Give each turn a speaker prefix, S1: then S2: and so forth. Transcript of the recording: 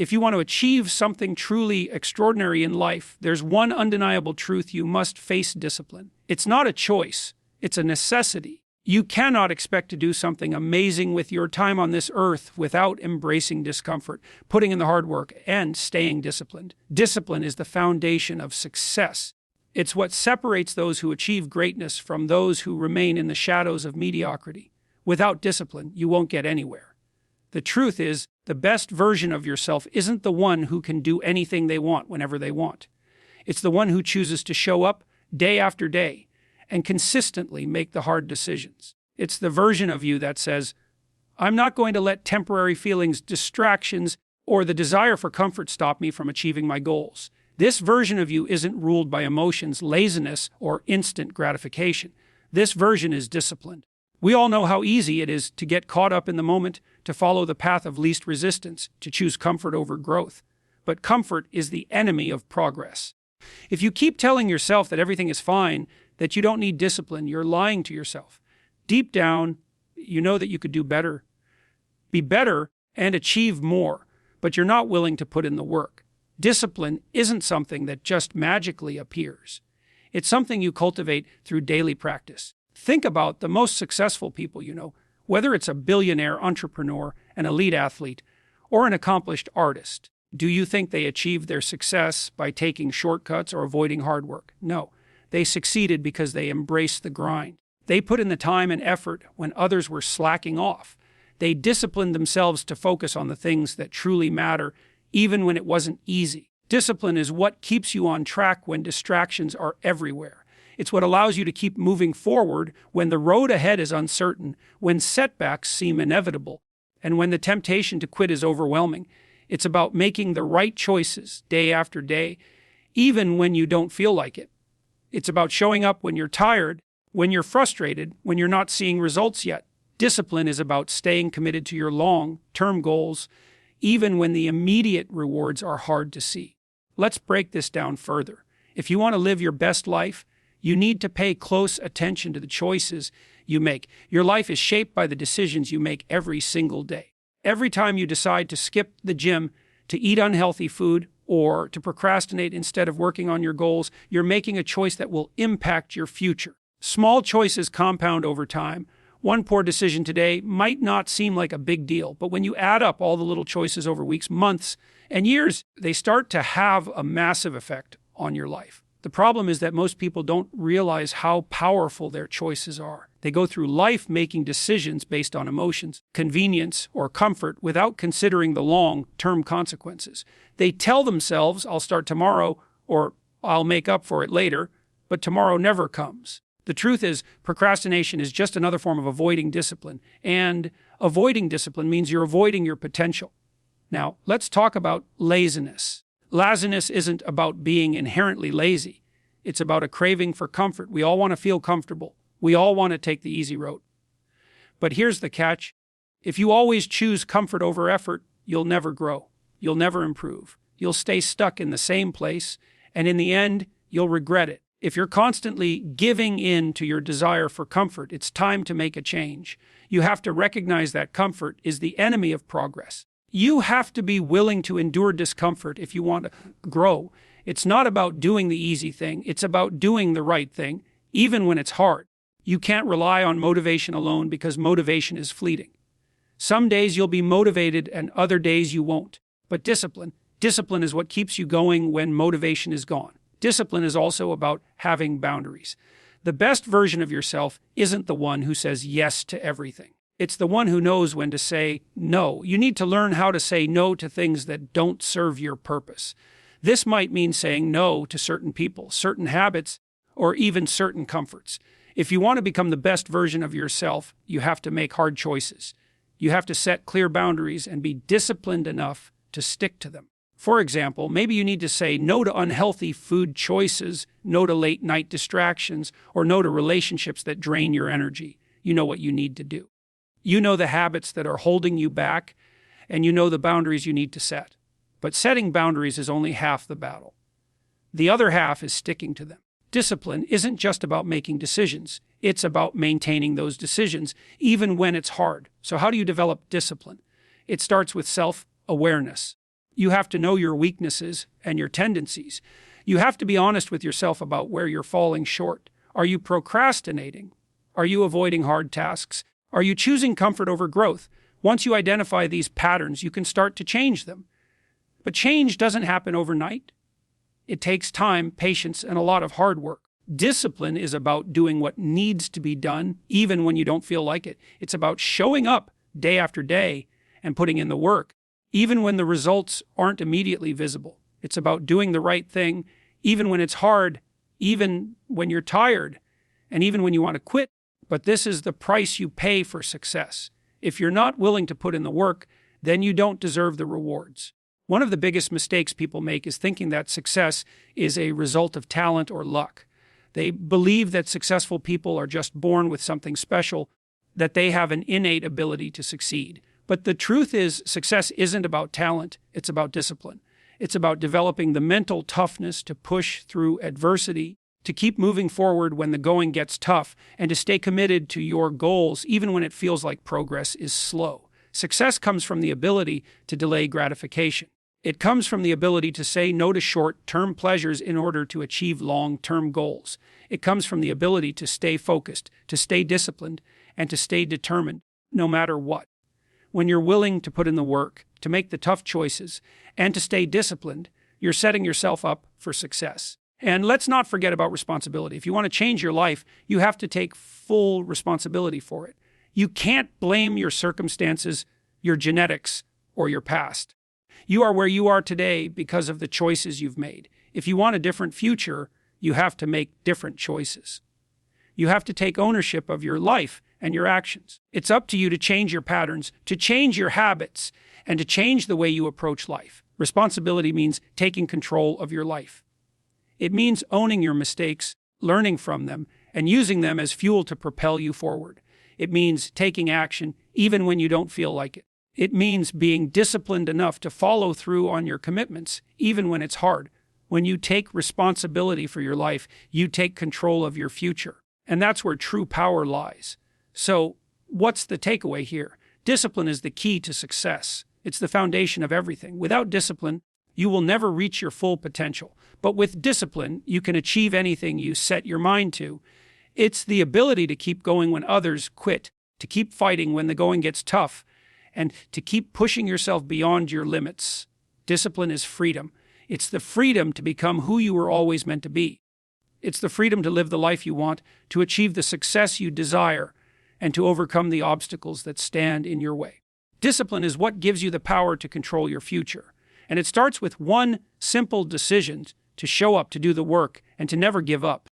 S1: If you want to achieve something truly extraordinary in life, there's one undeniable truth: you must face discipline. It's not a choice, it's a necessity. You cannot expect to do something amazing with your time on this earth without embracing discomfort, putting in the hard work, and staying disciplined. Discipline is the foundation of success. It's what separates those who achieve greatness from those who remain in the shadows of mediocrity. Without discipline, you won't get anywhere. The truth is, the best version of yourself isn't the one who can do anything they want whenever they want. It's the one who chooses to show up day after day and consistently make the hard decisions. It's the version of you that says, I'm not going to let temporary feelings, distractions, or the desire for comfort stop me from achieving my goals. This version of you isn't ruled by emotions, laziness, or instant gratification. This version is disciplined. We all know how easy it is to get caught up in the moment, to follow the path of least resistance, to choose comfort over growth. But comfort is the enemy of progress. If you keep telling yourself that everything is fine, that you don't need discipline, you're lying to yourself. Deep down, you know that you could do better, be better, and achieve more, but you're not willing to put in the work. Discipline isn't something that just magically appears. It's something you cultivate through daily practice. Think about the most successful people you know, whether it's a billionaire entrepreneur, an elite athlete, or an accomplished artist. Do you think they achieved their success by taking shortcuts or avoiding hard work? No. They succeeded because they embraced the grind. They put in the time and effort when others were slacking off. They disciplined themselves to focus on the things that truly matter, even when it wasn't easy. Discipline is what keeps you on track when distractions are everywhere. It's what allows you to keep moving forward when the road ahead is uncertain, when setbacks seem inevitable, and when the temptation to quit is overwhelming. It's about making the right choices day after day, even when you don't feel like it. It's about showing up when you're tired, when you're frustrated, when you're not seeing results yet. Discipline is about staying committed to your long-term goals, even when the immediate rewards are hard to see. Let's break this down further. If you want to live your best life, you need to pay close attention to the choices you make. Your life is shaped by the decisions you make every single day. Every time you decide to skip the gym, to eat unhealthy food, or to procrastinate instead of working on your goals, you're making a choice that will impact your future. Small choices compound over time. One poor decision today might not seem like a big deal, but when you add up all the little choices over weeks, months, and years, they start to have a massive effect on your life. The problem is that most people don't realize how powerful their choices are. They go through life making decisions based on emotions, convenience, or comfort without considering the long-term consequences. They tell themselves, I'll start tomorrow, or I'll make up for it later, but tomorrow never comes. The truth is, procrastination is just another form of avoiding discipline, and avoiding discipline means you're avoiding your potential. Now, let's talk about laziness. Laziness isn't about being inherently lazy. It's about a craving for comfort. We all want to feel comfortable. We all want to take the easy road. But here's the catch. If you always choose comfort over effort, you'll never grow. You'll never improve. You'll stay stuck in the same place, and in the end, you'll regret it. If you're constantly giving in to your desire for comfort, it's time to make a change. You have to recognize that comfort is the enemy of progress. You have to be willing to endure discomfort if you want to grow. It's not about doing the easy thing. It's about doing the right thing, even when it's hard. You can't rely on motivation alone because motivation is fleeting. Some days you'll be motivated and other days you won't. But discipline is what keeps you going when motivation is gone. Discipline is also about having boundaries. The best version of yourself isn't the one who says yes to everything. It's the one who knows when to say no. You need to learn how to say no to things that don't serve your purpose. This might mean saying no to certain people, certain habits, or even certain comforts. If you want to become the best version of yourself, you have to make hard choices. You have to set clear boundaries and be disciplined enough to stick to them. For example, maybe you need to say no to unhealthy food choices, no to late-night distractions, or no to relationships that drain your energy. You know what you need to do. You know the habits that are holding you back, and you know the boundaries you need to set. But setting boundaries is only half the battle. The other half is sticking to them. Discipline isn't just about making decisions. It's about maintaining those decisions, even when it's hard. So how do you develop discipline? It starts with self-awareness. You have to know your weaknesses and your tendencies. You have to be honest with yourself about where you're falling short. Are you procrastinating? Are you avoiding hard tasks? Are you choosing comfort over growth? Once you identify these patterns, you can start to change them. But change doesn't happen overnight. It takes time, patience, and a lot of hard work. Discipline is about doing what needs to be done, even when you don't feel like it. It's about showing up day after day and putting in the work, even when the results aren't immediately visible. It's about doing the right thing, even when it's hard, even when you're tired, and even when you want to quit. But this is the price you pay for success. If you're not willing to put in the work, then you don't deserve the rewards. One of the biggest mistakes people make is thinking that success is a result of talent or luck. They believe that successful people are just born with something special, that they have an innate ability to succeed. But the truth is, success isn't about talent, it's about discipline. It's about developing the mental toughness to push through adversity, to keep moving forward when the going gets tough, and to stay committed to your goals even when it feels like progress is slow. Success comes from the ability to delay gratification. It comes from the ability to say no to short-term pleasures in order to achieve long-term goals. It comes from the ability to stay focused, to stay disciplined, and to stay determined, no matter what. When you're willing to put in the work, to make the tough choices, and to stay disciplined, you're setting yourself up for success. And let's not forget about responsibility. If you want to change your life, you have to take full responsibility for it. You can't blame your circumstances, your genetics, or your past. You are where you are today because of the choices you've made. If you want a different future, you have to make different choices. You have to take ownership of your life and your actions. It's up to you to change your patterns, to change your habits, and to change the way you approach life. Responsibility means taking control of your life. It means owning your mistakes, learning from them, and using them as fuel to propel you forward. It means taking action even when you don't feel like it. It means being disciplined enough to follow through on your commitments, even when it's hard. When you take responsibility for your life, you take control of your future. And that's where true power lies. So, what's the takeaway here? Discipline is the key to success. It's the foundation of everything. Without discipline, you will never reach your full potential. But with discipline, you can achieve anything you set your mind to. It's the ability to keep going when others quit, to keep fighting when the going gets tough, and to keep pushing yourself beyond your limits. Discipline is freedom. It's the freedom to become who you were always meant to be. It's the freedom to live the life you want, to achieve the success you desire, and to overcome the obstacles that stand in your way. Discipline is what gives you the power to control your future. And it starts with one simple decision to show up, to do the work, and to never give up.